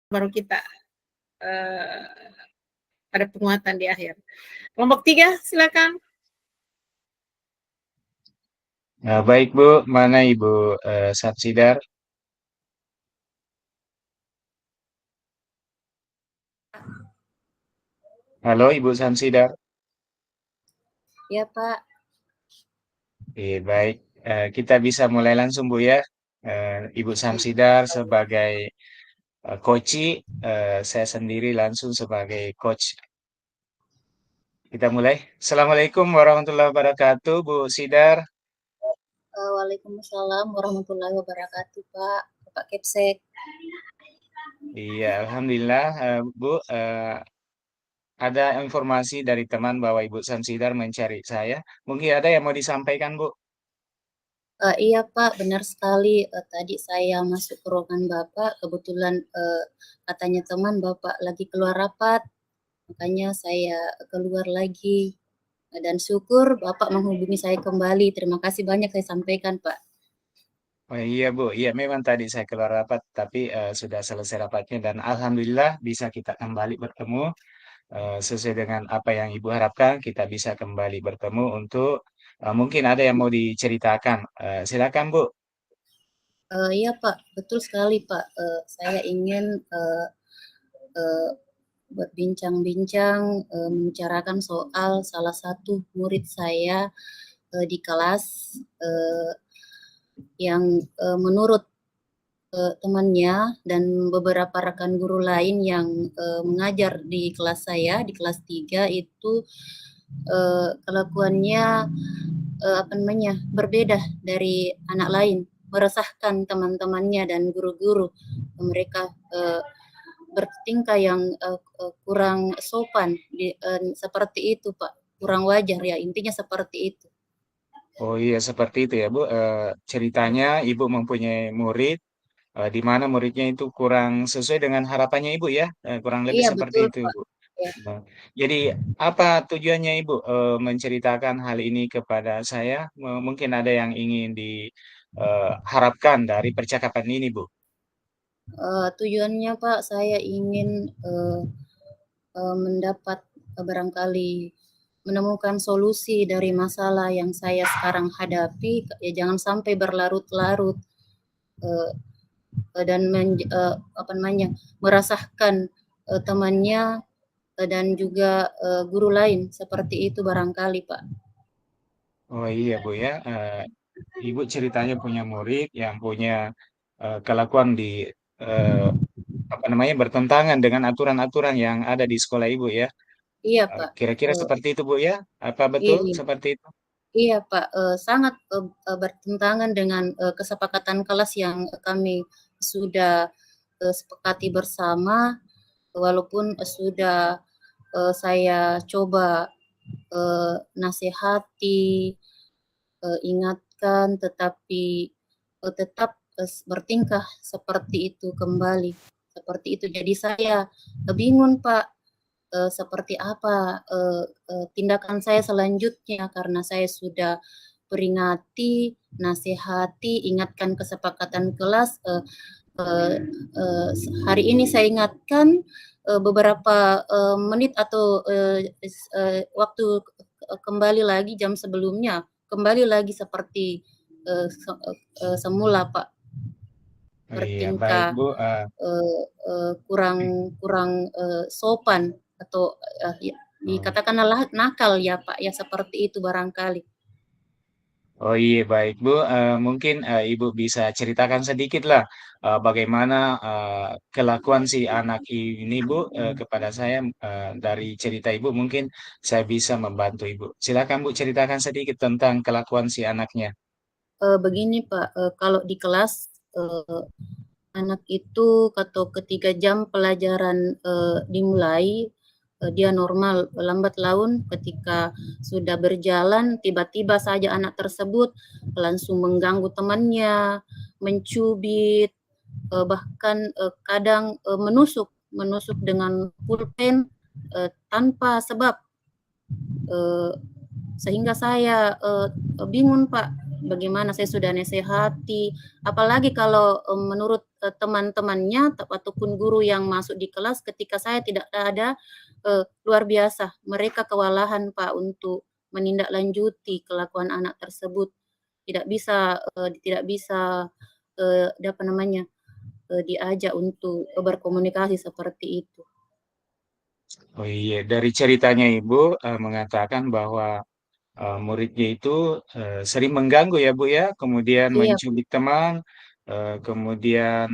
baru kita ada penguatan di akhir. Kelompok 3, silakan. Baik Bu, mana Ibu Sapsidar? Halo Ibu Samsidar. Ya Pak. Baik, kita bisa mulai langsung Bu ya. Ibu Samsidar sebagai coach, saya sendiri langsung sebagai coach. Kita mulai. Assalamualaikum warahmatullahi wabarakatuh, Bu Sidar. Waalaikumsalam warahmatullahi wabarakatuh Pak. Pak Kepsek. Iya, alhamdulillah Bu. Ada informasi dari teman bahwa Ibu Samsidar mencari saya. Mungkin ada yang mau disampaikan, Bu? Iya Pak, benar sekali. Tadi saya masuk ke ruangan Bapak, kebetulan katanya teman Bapak lagi keluar rapat, makanya saya keluar lagi. Dan syukur Bapak menghubungi saya kembali. Terima kasih banyak saya sampaikan Pak. Oh iya Bu, iya memang tadi saya keluar rapat, tapi sudah selesai rapatnya dan alhamdulillah bisa kita kembali bertemu sesuai dengan apa yang Ibu harapkan. Kita bisa kembali bertemu untuk mungkin ada yang mau diceritakan. Silakan Bu. Iya Pak, betul sekali Pak. Saya ingin berbincang-bincang, membicarakan soal salah satu murid saya di kelas yang menurut temannya dan beberapa rekan guru lain yang mengajar di kelas saya, di kelas 3 itu kelakuannya berbeda dari anak lain, meresahkan teman-temannya dan guru-guru. Mereka bertingkah yang kurang sopan, seperti itu Pak, kurang wajar ya, intinya seperti itu. Oh iya seperti itu ya Bu. Ceritanya Ibu mempunyai murid di mana muridnya itu kurang sesuai dengan harapannya Ibu ya. Kurang lebih Iya seperti betul itu Pak. Bu. Ya. Nah, jadi apa tujuannya Ibu menceritakan hal ini kepada saya? Mungkin ada yang ingin diharapkan dari percakapan ini, Bu. Tujuannya Pak, saya ingin mendapat barangkali menemukan solusi dari masalah yang saya sekarang hadapi, ya jangan sampai berlarut-larut dan merasakan temannya dan juga guru lain seperti itu barangkali Pak. Oh iya, Bu ya. Ibu ceritanya punya murid yang punya kelakuan eh, bertentangan dengan aturan-aturan yang ada di sekolah Ibu ya. Iya Pak. Kira-kira seperti itu, Bu ya? Apa betul Iya, seperti itu? iya Pak, sangat bertentangan dengan kesepakatan kelas yang kami sudah sepakati bersama, walaupun sudah saya coba nasihati, ingatkan, tetapi tetap bertingkah seperti itu kembali, seperti itu. Jadi saya bingung Pak, seperti apa tindakan saya selanjutnya, karena saya sudah peringati, nasihati, ingatkan kesepakatan kelas. Hari ini saya ingatkan beberapa menit atau waktu kembali lagi jam sebelumnya, kembali lagi seperti semula Pak, Oh iya, baik bertingkah Bu. kurang kurang sopan atau ya, Oh dikatakanlah nakal ya Pak ya, seperti itu barangkali. oh iya, baik Bu. Mungkin Ibu bisa ceritakan sedikit lah bagaimana kelakuan si anak ini Bu kepada saya dari cerita Ibu mungkin saya bisa membantu Ibu. Silakan Bu ceritakan sedikit tentang kelakuan si anaknya. Begini Pak, kalau di kelas anak itu atau ketiga jam pelajaran dimulai, dia normal, lambat laun ketika sudah berjalan tiba-tiba saja anak tersebut langsung mengganggu temannya, mencubit, bahkan kadang menusuk dengan pulpen tanpa sebab, sehingga saya bingung Pak, bagaimana saya sudah nasihati, apalagi kalau menurut teman-temannya ataupun guru yang masuk di kelas ketika saya tidak ada, luar biasa mereka kewalahan Pak untuk menindaklanjuti kelakuan anak tersebut. Tidak bisa apa namanya, diajak untuk berkomunikasi seperti itu. Oh iya, dari ceritanya Ibu mengatakan bahwa muridnya itu sering mengganggu ya Bu ya, kemudian Iya mencubit teman, kemudian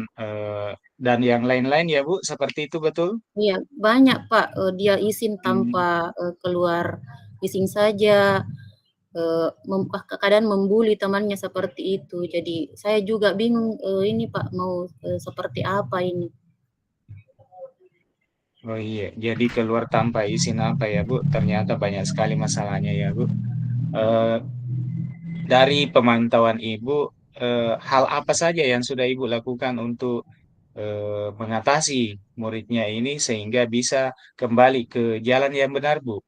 dan yang lain-lain ya Bu, seperti itu betul? iya, banyak Pak, dia izin Hmm. tanpa, keluar izin saja, kadang membuli temannya seperti itu. Jadi saya juga bingung, ini Pak mau, seperti apa ini? Oh iya, jadi keluar tanpa izin apa ya Bu? Ternyata banyak sekali masalahnya ya Bu. Eh, dari pemantauan Ibu, hal apa saja yang sudah Ibu lakukan untuk mengatasi muridnya ini sehingga bisa kembali ke jalan yang benar, Bu?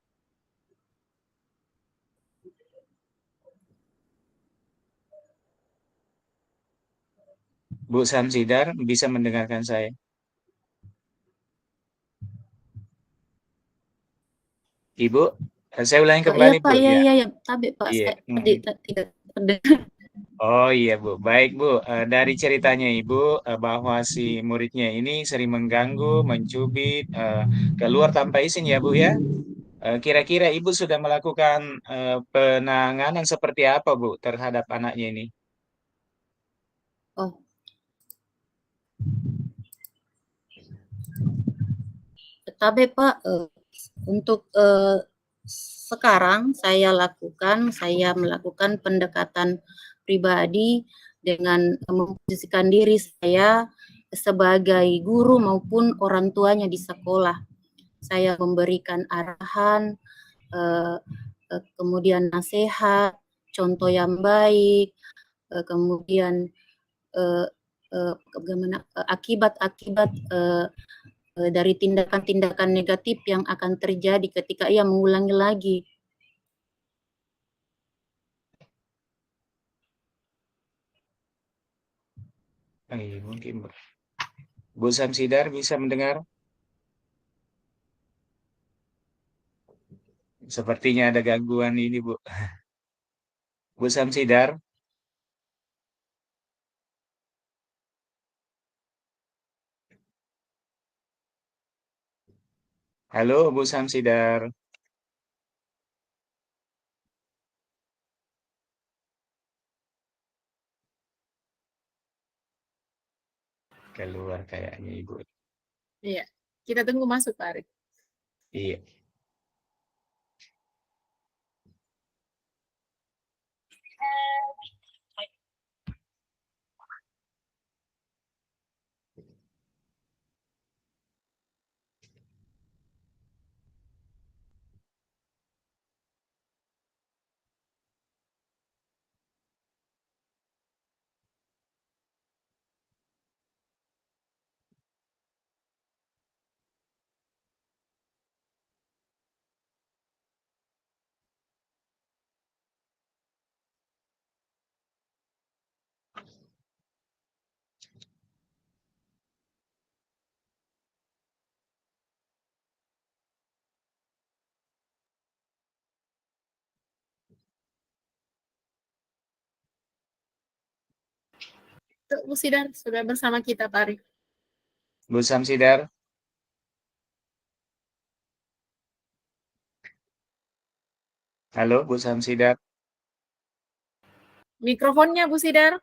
Bu Samsidar bisa mendengarkan saya? Ibu, saya ulangi Iya kembali, Pak, Bu. iya Ya, iya iya, tapi Pak iya. saya tadi tidak terdengar. Oh iya, Bu. Baik, Bu. Dari ceritanya Ibu bahwa si muridnya ini sering mengganggu, mencubit, keluar tanpa izin ya, Bu ya. Kira-kira Ibu sudah melakukan penanganan seperti apa, Bu, terhadap anaknya ini? Oh, tapi Pak, untuk, sekarang saya melakukan pendekatan pribadi dengan memposisikan diri saya sebagai guru maupun orang tuanya di sekolah. Saya memberikan arahan, eee kemudian nasihat, contoh yang baik, kemudian, eee bagaimana, akibat-akibat, dari tindakan-tindakan negatif yang akan terjadi ketika ia mengulangi lagi. Mungkin, Bu. Bu Samsidar bisa mendengar? Sepertinya ada gangguan ini, Bu. Bu Samsidar? Halo, Bu Samsidar. Keluar kayaknya Ibu. Iya. Kita tunggu masuk, Pak Arif. Iya. Tuh, Bu Sidar sudah bersama kita, Pak Arif. Bu Samsidar. Halo, Bu Samsidar. Mikrofonnya, Bu Sidar.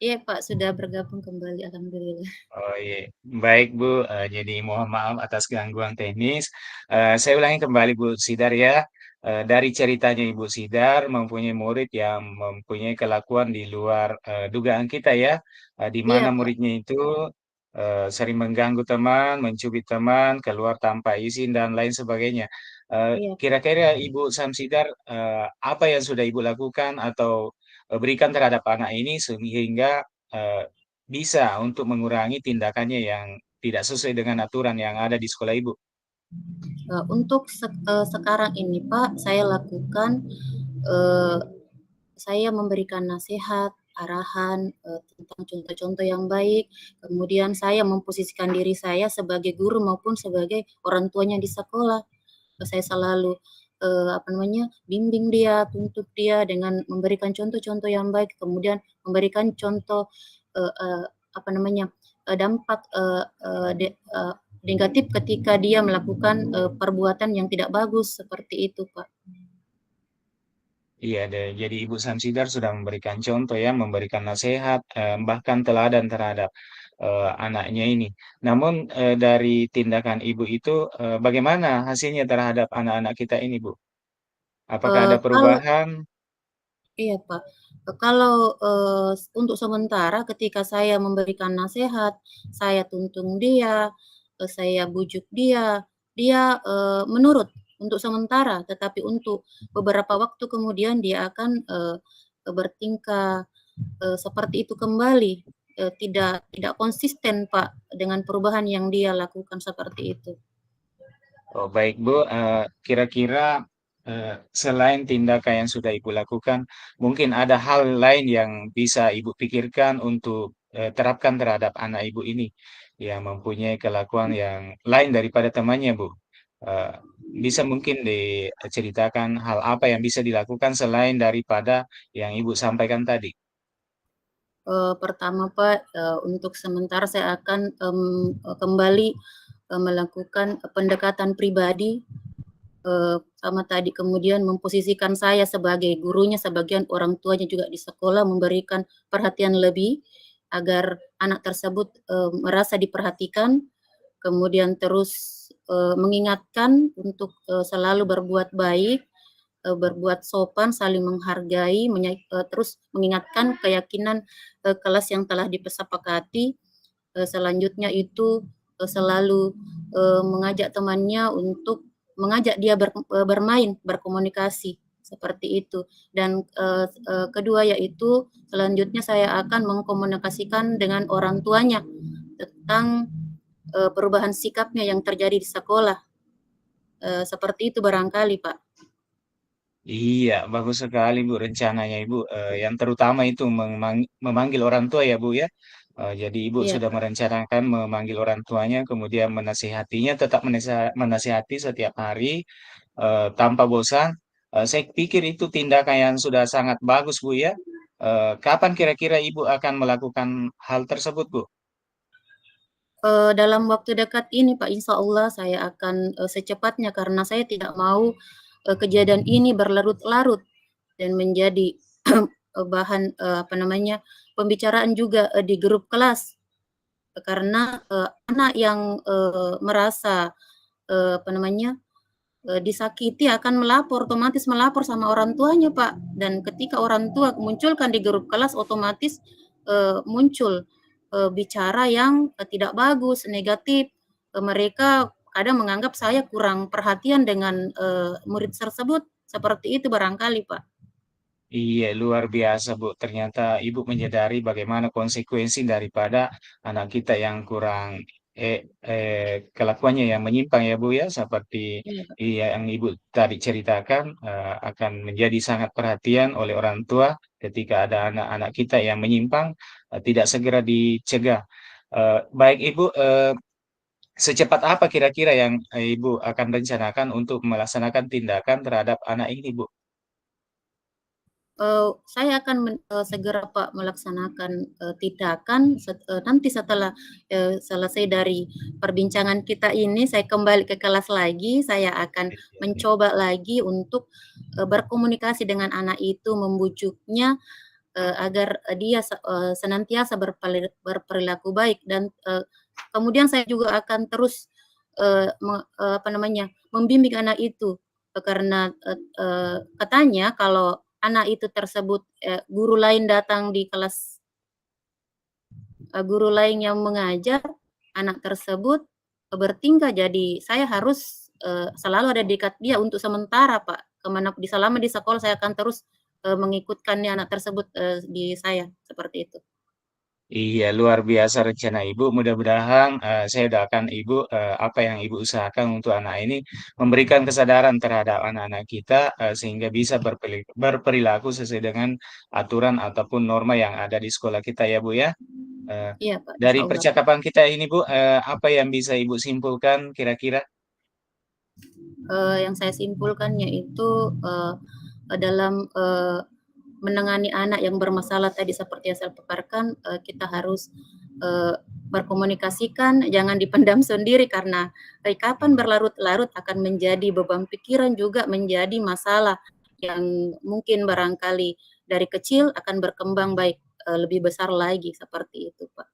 Iya Pak, sudah bergabung kembali, alhamdulillah. Oh iya, baik Bu. Jadi mohon maaf atas gangguan teknis. Saya ulangi kembali Bu Sidar ya. Dari ceritanya Ibu Sidar mempunyai murid yang mempunyai kelakuan di luar dugaan kita ya, di Iya mana Pak, muridnya itu sering mengganggu teman, mencubit teman, keluar tanpa izin dan lain sebagainya. iya. Kira-kira Ibu Samsidar apa yang sudah Ibu lakukan atau berikan terhadap anak ini sehingga eh, bisa untuk mengurangi tindakannya yang tidak sesuai dengan aturan yang ada di sekolah Ibu. Untuk sekarang ini Pak, saya lakukan eee, saya memberikan nasihat, arahan, tentang contoh-contoh yang baik, kemudian saya memposisikan diri saya sebagai guru maupun sebagai orang tuanya di sekolah. Saya selalu, bimbing dia, tuntut dia dengan memberikan contoh-contoh yang baik, kemudian memberikan contoh, eee eee, dampak, negatif ketika dia melakukan, perbuatan yang tidak bagus, seperti itu, Pak. Iya, jadi Ibu Samsidar sudah memberikan contoh ya, memberikan nasihat, bahkan teladan terhadap anaknya ini. Namun dari tindakan Ibu itu, bagaimana hasilnya terhadap anak-anak kita ini, Bu? Apakah ada Kalau perubahan? Iya, Pak. Kalau, untuk sementara ketika saya memberikan nasihat, saya tuntun dia, saya bujuk dia, dia, menurut untuk sementara, tetapi untuk beberapa waktu kemudian dia akan, bertingkah, seperti itu kembali, tidak tidak konsisten, Pak, dengan perubahan yang dia lakukan seperti itu. Oh, baik, Bu. Kira-kira selain tindakan yang sudah Ibu lakukan, mungkin ada hal lain yang bisa Ibu pikirkan untuk terapkan terhadap anak Ibu ini yang mempunyai kelakuan yang lain daripada temannya, Bu. Eh, Bisa mungkin diceritakan hal apa yang bisa dilakukan selain daripada yang Ibu sampaikan tadi? Pertama, Pak, untuk sementara saya akan, kembali, melakukan pendekatan pribadi, sama tadi, kemudian memposisikan saya sebagai gurunya, sebagian orang tuanya juga di sekolah memberikan perhatian lebih agar anak tersebut, merasa diperhatikan, kemudian terus, mengingatkan untuk, selalu berbuat baik, berbuat sopan, saling menghargai, terus mengingatkan keyakinan, kelas yang telah disepakati, selanjutnya itu, selalu, mengajak temannya untuk mengajak dia bermain, berkomunikasi, seperti itu. Dan, kedua yaitu selanjutnya saya akan mengkomunikasikan dengan orang tuanya tentang, perubahan sikapnya yang terjadi di sekolah, seperti itu barangkali, Pak. Iya, bagus sekali Bu rencananya Ibu. Yang terutama itu memanggil orang tua ya Bu ya. Jadi Ibu Iya, sudah Pak. merencanakan memanggil orang tuanya, kemudian menasihatinya, tetap menasihati setiap hari tanpa bosan. Saya pikir itu tindakan yang sudah sangat bagus Bu ya. Kapan kira-kira Ibu akan melakukan hal tersebut Bu? Dalam waktu dekat ini, Pak, insya Allah saya akan, secepatnya karena saya tidak mau, kejadian ini berlarut-larut dan menjadi bahan, pembicaraan juga, di grup kelas. Karena, anak yang, merasa, disakiti akan melapor, otomatis melapor sama orang tuanya, Pak. Dan ketika orang tua munculkan di grup kelas, otomatis, muncul, bicara yang, tidak bagus, negatif. Mereka kadang menganggap saya kurang perhatian dengan, murid tersebut, seperti itu barangkali, Pak. Iya, luar biasa, Bu. Ternyata Ibu menyadari bagaimana konsekuensi daripada anak kita yang kurang kelakuannya yang menyimpang ya, Bu ya, seperti Iya, Pak. yang Ibu tadi ceritakan akan menjadi sangat perhatian oleh orang tua ketika ada anak-anak kita yang menyimpang tidak segera dicegah. Baik Ibu, secepat apa kira-kira yang Ibu akan rencanakan untuk melaksanakan tindakan terhadap anak ini, Bu? Saya akan segera, Pak, melaksanakan, tindakan nanti setelah, selesai dari perbincangan kita ini, saya kembali ke kelas lagi, saya akan mencoba lagi untuk, berkomunikasi dengan anak itu, membujuknya, agar dia senantiasa berperilaku baik dan, kemudian saya juga akan terus, membimbing anak itu, karena, katanya kalau anak itu tersebut, guru lain datang di kelas, guru lain yang mengajar, anak tersebut, bertingkah jadi saya harus, selalu ada di dekat dia untuk sementara, Pak. Selama di sekolah saya akan terus, mengikutkan anak tersebut, di saya, seperti itu. Iya, luar biasa rencana Ibu. Mudah-mudahan saya doakan Ibu apa yang Ibu usahakan untuk anak ini memberikan kesadaran terhadap anak-anak kita sehingga bisa berperilaku sesuai dengan aturan ataupun norma yang ada di sekolah kita ya Bu ya. Eh, Iya Pak, insya dari Allah Pak. percakapan kita ini Bu, apa yang bisa Ibu simpulkan kira-kira? Yang saya simpulkan yaitu dalam menangani anak yang bermasalah tadi seperti yang saya paparkan, kita harus berkomunikasikan, jangan dipendam sendiri karena kapan berlarut-larut akan menjadi beban pikiran juga menjadi masalah yang mungkin barangkali dari kecil akan berkembang baik lebih besar lagi seperti itu Pak.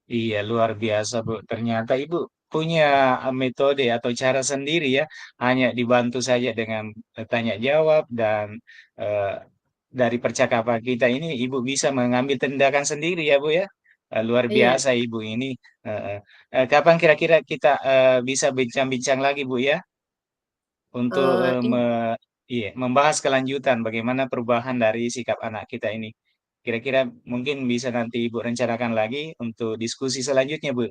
Iya, luar biasa, Bu. Ternyata Ibu punya metode atau cara sendiri ya, hanya dibantu saja dengan tanya jawab dan eh, dari percakapan kita ini Ibu bisa mengambil tindakan sendiri ya, Bu ya. Luar Iya, biasa Ibu ini. Eh, eh. Kapan kira-kira kita bisa bincang-bincang lagi, Bu ya, untuk uh, iya, membahas kelanjutan bagaimana perubahan dari sikap anak kita ini. Kira-kira mungkin bisa nanti Ibu rencanakan lagi untuk diskusi selanjutnya, Bu.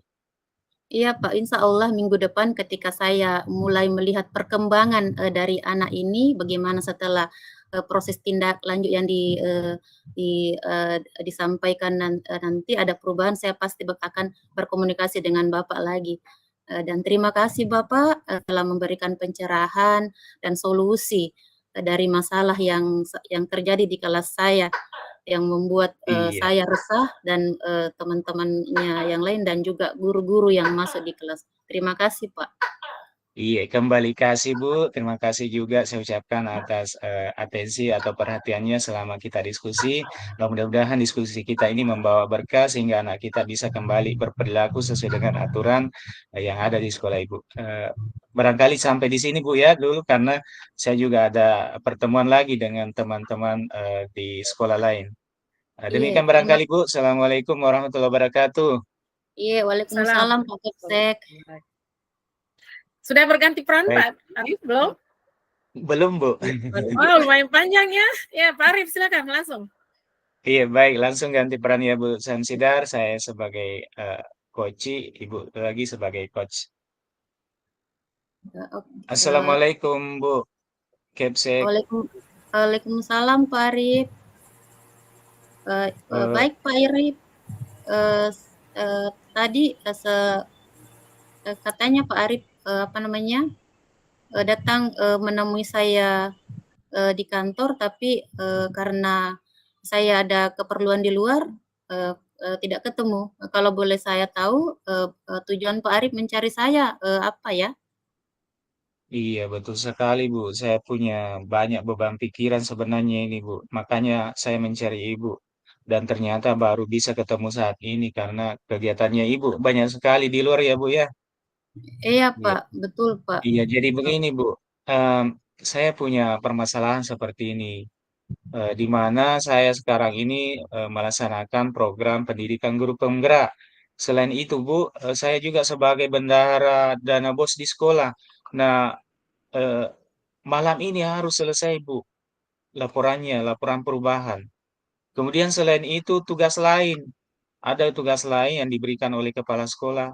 Iya Pak, insya Allah minggu depan ketika saya mulai melihat perkembangan dari anak ini, bagaimana setelah proses tindak lanjut yang disampaikan nanti ada perubahan, saya pasti akan berkomunikasi dengan Bapak lagi. Dan terima kasih Bapak telah memberikan pencerahan dan solusi dari masalah yang terjadi di kelas saya yang membuat Iya. saya resah dan teman-temannya yang lain dan juga guru-guru yang masuk di kelas. Terima kasih, Pak. Iya, kembali kasih Bu. Terima kasih juga saya ucapkan atas atensi atau perhatiannya selama kita diskusi. Mudah-mudahan diskusi kita ini membawa berkah sehingga anak kita bisa kembali berperilaku sesuai dengan aturan yang ada di sekolah Ibu. Barangkali sampai di sini Bu ya dulu karena saya juga ada pertemuan lagi dengan teman-teman di sekolah lain. Iya, Demikian terima. barangkali Bu. Assalamualaikum warahmatullahi wabarakatuh. Iya, Salam. Waalaikumsalam Pak Kapsek. Sudah berganti peran Baik, Pak Arif belum? belum Bu. Wow, lumayan panjang ya. Ya, Pak Arif silakan langsung. Iya, baik. Langsung ganti peran ya, Bu Sansidar. Saya sebagai coach, Ibu lagi sebagai coach. Uh, Assalamualaikum, Bu Kepsek. Waalaikumsalam Pak Arif. Eh, Baik Pak Arif. Uh, Tadi katanya Pak Arif apa namanya datang menemui saya di kantor, tapi karena saya ada keperluan di luar, tidak ketemu. Kalau boleh saya tahu, tujuan Pak Arif mencari saya apa ya? iya, betul sekali, Bu. Saya punya banyak beban pikiran sebenarnya ini, Bu. Makanya saya mencari Ibu. Dan ternyata baru bisa ketemu saat ini karena kegiatannya Ibu banyak sekali di luar ya, Bu ya. Iya Iya, Pak, betul Pak. iya. Jadi begini, Bu. Em, saya punya permasalahan seperti ini. Di mana saya sekarang ini melaksanakan program pendidikan guru penggerak. Selain itu, Bu, saya juga sebagai bendahara dana bos di sekolah. Nah, eh, malam ini harus selesai, Bu, laporannya, laporan perubahan. Kemudian selain itu, ada tugas lain yang diberikan oleh kepala sekolah.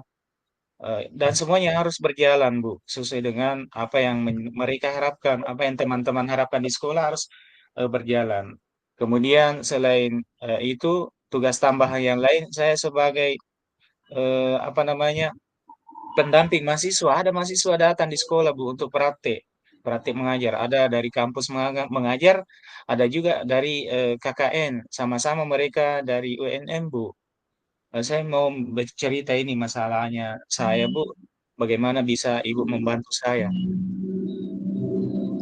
Dan semuanya harus berjalan, Bu, sesuai dengan apa yang mereka harapkan, apa yang teman-teman harapkan di sekolah harus berjalan. Kemudian selain itu, tugas tambahan yang lain, saya sebagai apa namanya pendamping mahasiswa, ada mahasiswa datang di sekolah, Bu, untuk praktek mengajar. Ada dari kampus mengajar, ada juga dari KKN, sama-sama mereka dari UNM, Bu. Saya mau bercerita ini masalahnya saya, Bu. Bagaimana bisa Ibu membantu saya?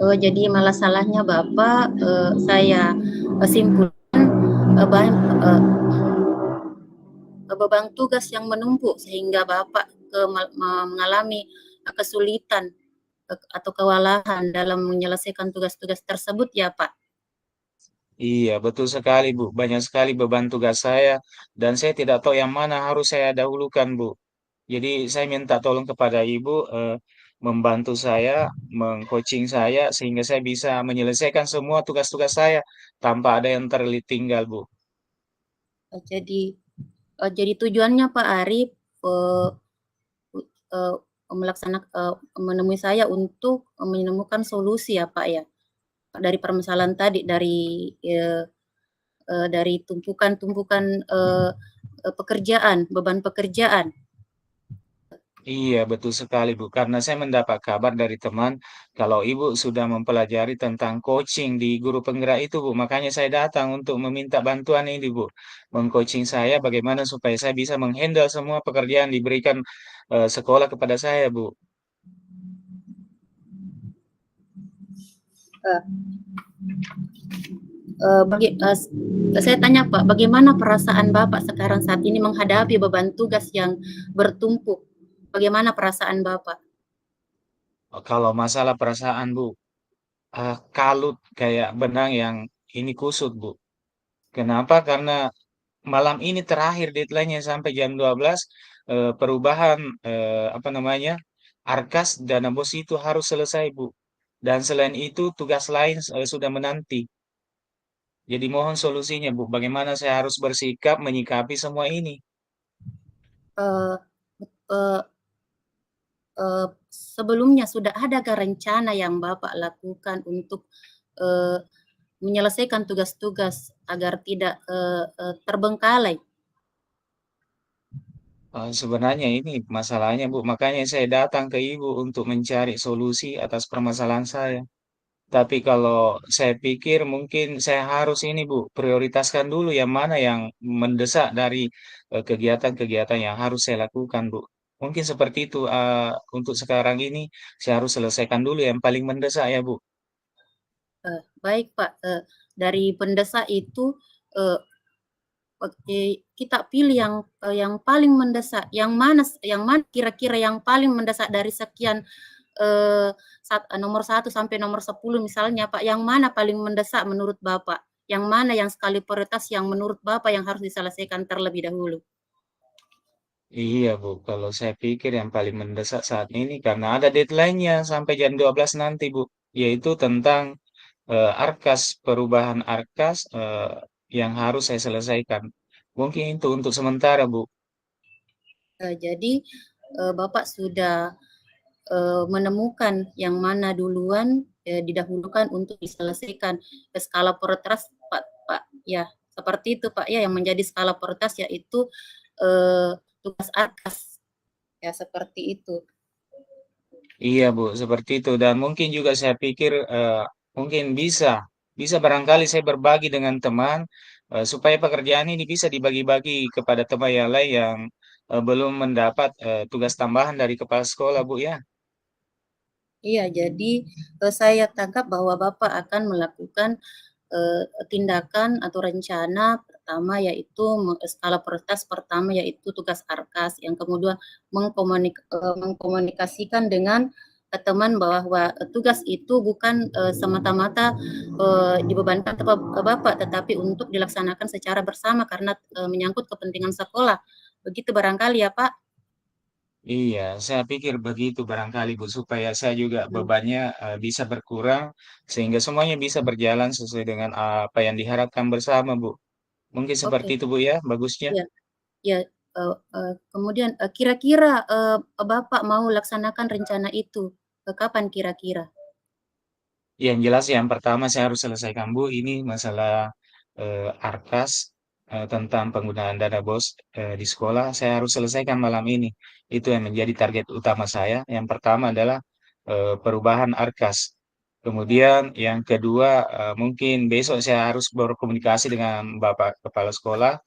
Jadi malah salahnya Bapak, saya simpulkan bahan, beban tugas yang menumpuk sehingga Bapak mengalami kesulitan atau kewalahan dalam menyelesaikan tugas-tugas tersebut ya Pak. Iya, betul sekali, Bu. Banyak sekali beban tugas saya, dan saya tidak tahu yang mana harus saya dahulukan, Bu. Jadi saya minta tolong kepada Ibu membantu saya, mengcoaching saya, sehingga saya bisa menyelesaikan semua tugas-tugas saya tanpa ada yang tertinggal, Bu. Jadi Jadi tujuannya Pak Arif uh, uh, menemui saya untuk menemukan solusi ya Pak ya dari permasalahan tadi dari tumpukan-tumpukan pekerjaan, beban pekerjaan. Iya, betul sekali, Bu. Karena saya mendapat kabar dari teman kalau Ibu sudah mempelajari tentang coaching di guru penggerak itu, Bu. Makanya saya datang untuk meminta bantuan ini, Bu. Mengcoaching saya bagaimana supaya saya bisa menghandle semua pekerjaan diberikan sekolah kepada saya, Bu. Uh, saya tanya Pak, bagaimana perasaan Bapak sekarang saat ini menghadapi beban tugas yang bertumpuk? Bagaimana perasaan Bapak? Kalau masalah perasaan, Bu, kalut kayak benang yang ini kusut, Bu. Kenapa? Karena malam ini terakhir deadline-nya sampai jam 12, perubahan apa namanya? Arkas dana bos itu harus selesai, Bu. Dan selain itu tugas lain sudah menanti. Jadi mohon solusinya, Bu. Bagaimana saya harus bersikap menyikapi semua ini? Uh, uh, Sebelumnya sudah adakah rencana yang Bapak lakukan untuk menyelesaikan tugas-tugas agar tidak terbengkalai? Sebenarnya ini masalahnya, Bu. Makanya saya datang ke Ibu untuk mencari solusi atas permasalahan saya. Tapi kalau saya pikir mungkin saya harus ini Bu, prioritaskan dulu yang mana yang mendesak dari kegiatan-kegiatan yang harus saya lakukan Bu. Mungkin seperti itu untuk sekarang ini saya harus selesaikan dulu yang paling mendesak ya Bu. Baik Pak, dari pendesak itu kita pilih yang paling mendesak. Yang mana kira-kira yang paling mendesak dari sekian nomor 1 sampai nomor 10 misalnya Pak, yang mana paling mendesak menurut Bapak? Yang mana yang skala prioritas yang menurut Bapak yang harus diselesaikan terlebih dahulu? Iya Bu, kalau saya pikir yang paling mendesak saat ini karena ada deadline-nya sampai jam 12 nanti Bu, yaitu tentang arkas, perubahan arkas yang harus saya selesaikan. Mungkin itu untuk sementara Bu. Jadi Bapak sudah menemukan yang mana duluan didahulukan untuk diselesaikan skala prioritas Pak ya seperti itu Pak ya yang menjadi skala prioritas yaitu tugas arkas ya seperti itu. Iya Bu, seperti itu. Dan mungkin juga saya pikir mungkin bisa barangkali saya berbagi dengan teman supaya pekerjaan ini bisa dibagi-bagi kepada teman yang lain yang belum mendapat tugas tambahan dari kepala sekolah Bu ya. Iya, jadi saya tangkap bahwa Bapak akan melakukan tindakan atau rencana pertama yaitu skala prioritas pertama yaitu tugas arkas, yang kemudian mengkomunikasikan dengan teman bahwa tugas itu bukan semata-mata dibebankan ke Bapak, tetapi untuk dilaksanakan secara bersama karena menyangkut kepentingan sekolah. Begitu barangkali ya Pak? Iya, saya pikir begitu barangkali Bu supaya saya juga bebannya bisa berkurang sehingga semuanya bisa berjalan sesuai dengan apa yang diharapkan bersama Bu. Mungkin seperti Oke, itu Bu ya, bagusnya. ya. Ya, kemudian kira-kira Bapak mau laksanakan rencana itu kapan kira-kira? Yang jelas yang pertama saya harus selesaikan Bu, ini masalah Arkas tentang penggunaan dana bos di sekolah. Saya harus selesaikan malam ini. Itu yang menjadi target utama saya. Yang pertama adalah perubahan Arkas. Kemudian yang kedua mungkin besok saya harus berkomunikasi dengan Bapak Kepala Sekolah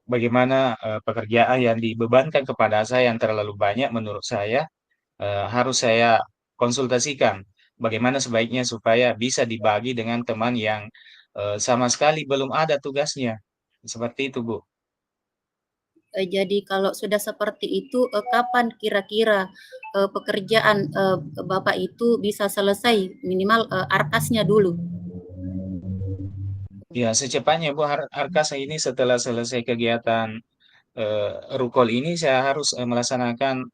bagaimana pekerjaan yang dibebankan kepada saya yang terlalu banyak menurut saya harus saya konsultasikan bagaimana sebaiknya supaya bisa dibagi dengan teman yang sama sekali belum ada tugasnya. Seperti itu, Bu. Jadi kalau sudah seperti itu, kapan kira-kira pekerjaan Bapak itu bisa selesai minimal arkasnya dulu? Ya, secepatnya, Bu. Arkas ini setelah selesai kegiatan rukol ini, saya harus melaksanakan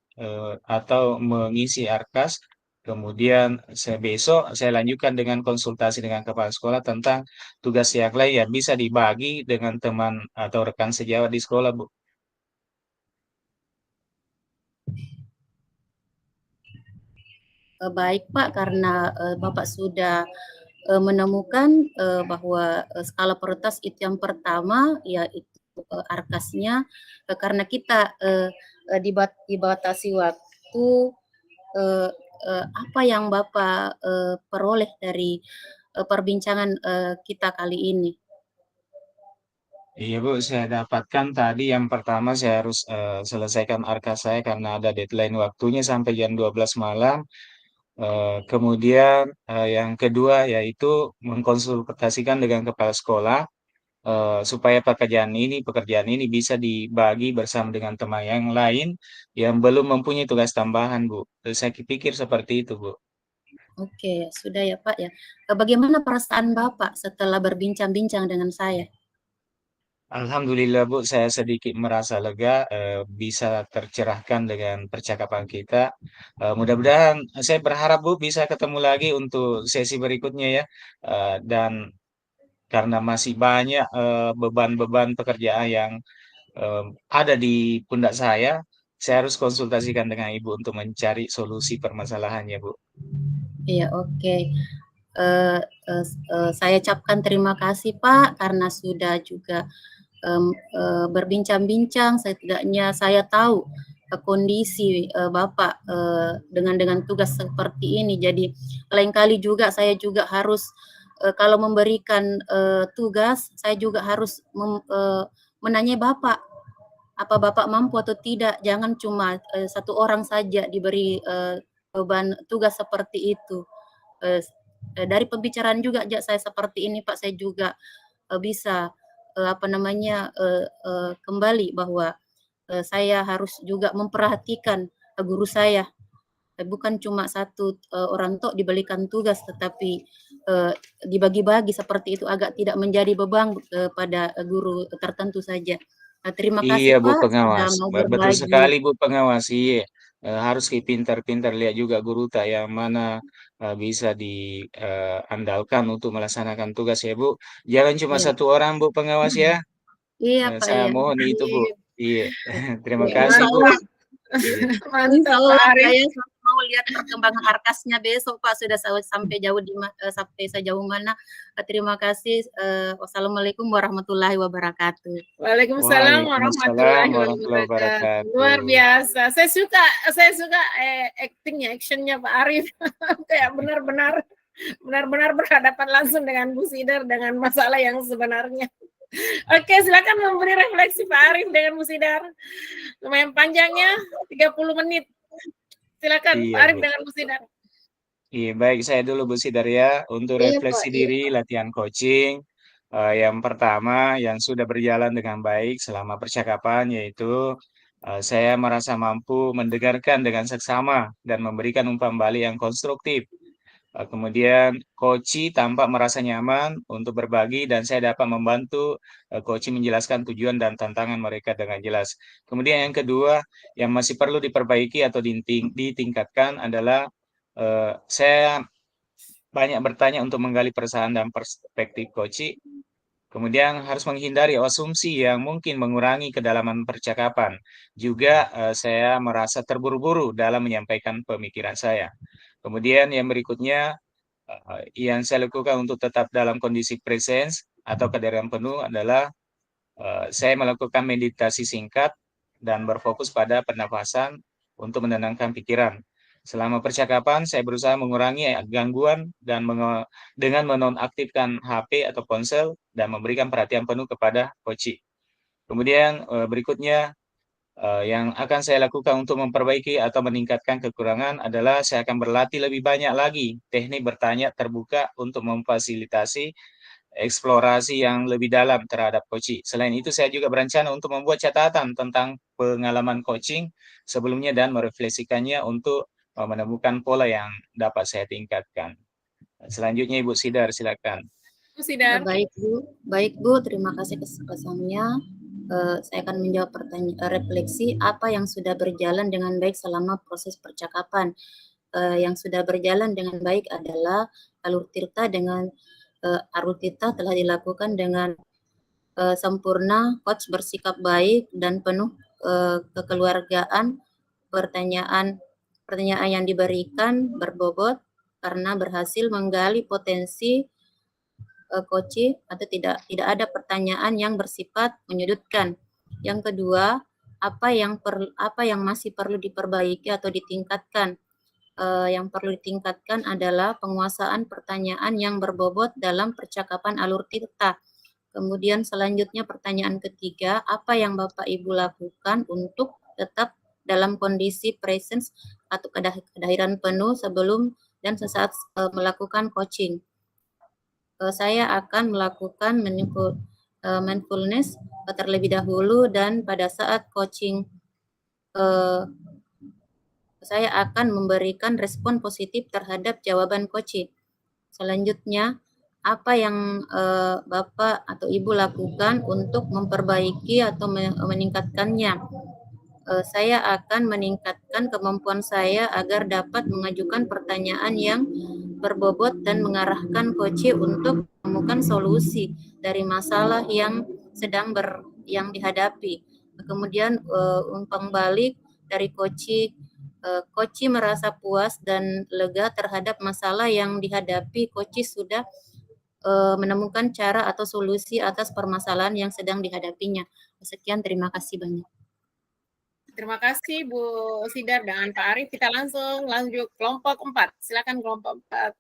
atau mengisi Arkas. Kemudian besok saya lanjutkan dengan konsultasi dengan kepala sekolah tentang tugas yang lain yang bisa dibagi dengan teman atau rekan sejawat di sekolah, Bu. Baik Pak, karena Bapak sudah menemukan bahwa skala prioritas itu yang pertama yaitu arkasnya, karena kita dibatasi waktu, apa yang Bapak peroleh dari perbincangan kita kali ini? Iya, Bu, saya dapatkan tadi yang pertama saya harus selesaikan arka saya karena ada deadline waktunya sampai jam 12 malam. Kemudian yang kedua yaitu mengkonsultasikan dengan kepala sekolah supaya pekerjaan ini bisa dibagi bersama dengan teman yang lain yang belum mempunyai tugas tambahan, Bu. Saya pikir seperti itu, Bu. Oke, sudah ya Pak ya. Bagaimana perasaan Bapak setelah berbincang-bincang dengan saya? Alhamdulillah, Bu, saya sedikit merasa lega, bisa tercerahkan dengan percakapan kita. Mudah-mudahan saya berharap, Bu, bisa ketemu lagi untuk sesi berikutnya ya. Dan karena masih banyak beban-beban pekerjaan yang ada di pundak saya harus konsultasikan dengan Ibu untuk mencari solusi permasalahannya, Bu. Iya, oke. Saya ucapkan terima kasih Pak karena sudah juga berbincang-bincang. Setidaknya saya tahu kondisi Bapak dengan tugas seperti ini. Jadi lain kali juga saya juga harus kalau memberikan tugas, saya juga harus menanyai Bapak apa Bapak mampu atau tidak. Jangan cuma satu orang saja diberi beban tugas seperti itu. Dari pembicaraan juga saya seperti ini Pak, saya juga bisa kembali bahwa saya harus juga memperhatikan guru saya. Bukan cuma satu orang tok diberikan tugas, tetapi dibagi-bagi seperti itu agak tidak menjadi beban pada guru tertentu saja. Terima Iya, kasih Bu Pak sudah Pengawas. mau Betul berbagi. sekali, Bu Pengawas. Iya. Harus pintar-pintar lihat juga guru tak yang mana bisa diandalkan untuk melaksanakan tugas ya, Bu. Jangan cuma Iya, satu orang, Bu Pengawas ya. iya Pak Saya ya. mohon itu, Bu. Iya, Iya. Terima Ya, kasih, insya Bu. Allah, Iya. insya mantap Pak Allah Arif. saya mau lihat perkembangan arkasnya besok Pak sudah sampai sampai sejauh mana. Terima kasih. Wassalamualaikum warahmatullahi wabarakatuh. Waalaikumsalam Waalaikumsalam warahmatullahi warahmatullahi wabarakatuh. wabarakatuh. Luar biasa. Saya suka actionnya Pak Arif. Kayak benar-benar berhadapan langsung dengan Bu Sidar dengan masalah yang sebenarnya. Oke, silakan memberi refleksi Pak Arif dengan Bu Sidar. Lumayan panjangnya, 30 menit. Silakan Pak Iya, Arif Bu. dengan Bu Sidar. Iya, baik saya dulu Bu Sidaria untuk Iya Pak, refleksi iya. diri latihan coaching. Yang pertama yang sudah berjalan dengan baik selama percakapan yaitu saya merasa mampu mendengarkan dengan seksama dan memberikan umpan balik yang konstruktif. Kemudian coach tampak merasa nyaman untuk berbagi dan saya dapat membantu coach menjelaskan tujuan dan tantangan mereka dengan jelas. Kemudian yang kedua yang masih perlu diperbaiki atau ditingkatkan adalah saya banyak bertanya untuk menggali perasaan dan perspektif coach. Kemudian harus menghindari asumsi yang mungkin mengurangi kedalaman percakapan. Juga saya merasa terburu-buru dalam menyampaikan pemikiran saya. Kemudian yang berikutnya yang saya lakukan untuk tetap dalam kondisi presence atau kesadaran penuh adalah saya melakukan meditasi singkat dan berfokus pada pernafasan untuk menenangkan pikiran. Selama percakapan, saya berusaha mengurangi gangguan dan dengan menonaktifkan HP atau ponsel dan memberikan perhatian penuh kepada coach. Kemudian berikutnya yang akan saya lakukan untuk memperbaiki atau meningkatkan kekurangan adalah saya akan berlatih lebih banyak lagi teknik bertanya terbuka untuk memfasilitasi eksplorasi yang lebih dalam terhadap coaching. Selain itu, saya juga berencana untuk membuat catatan tentang pengalaman coaching sebelumnya dan merefleksikannya untuk menemukan pola yang dapat saya tingkatkan. Selanjutnya, Ibu Sidar, silakan. Bu Sidar. Baik Bu, terima kasih kesempatannya. Saya akan menjawab pertanyaan refleksi apa yang sudah berjalan dengan baik selama proses percakapan. yang sudah berjalan dengan baik adalah alur Tirta telah dilakukan dengan sempurna, coach bersikap baik dan penuh kekeluargaan. Pertanyaan yang diberikan berbobot karena berhasil menggali potensi coach atau tidak ada pertanyaan yang bersifat menyudutkan. Yang kedua, apa yang masih perlu diperbaiki atau ditingkatkan? Yang perlu ditingkatkan adalah penguasaan pertanyaan yang berbobot dalam percakapan alur Tirta. Kemudian selanjutnya pertanyaan ketiga, apa yang Bapak Ibu lakukan untuk tetap dalam kondisi presence atau kehadiran penuh sebelum dan sesaat melakukan coaching? Saya akan melakukan mindfulness terlebih dahulu, dan pada saat coaching saya akan memberikan respon positif terhadap jawaban coaching. Selanjutnya, apa yang Bapak atau Ibu lakukan untuk memperbaiki atau meningkatkannya? Saya akan meningkatkan kemampuan saya agar dapat mengajukan pertanyaan yang berbobot dan mengarahkan coach untuk menemukan solusi dari masalah yang sedang yang dihadapi. Kemudian umpan balik dari coach merasa puas dan lega terhadap masalah yang dihadapi. Coach sudah menemukan cara atau solusi atas permasalahan yang sedang dihadapinya. Sekian, terima kasih banyak. Terima kasih Bu Sidar dengan Pak Arif. Kita langsung lanjut kelompok 4. Silakan kelompok 4.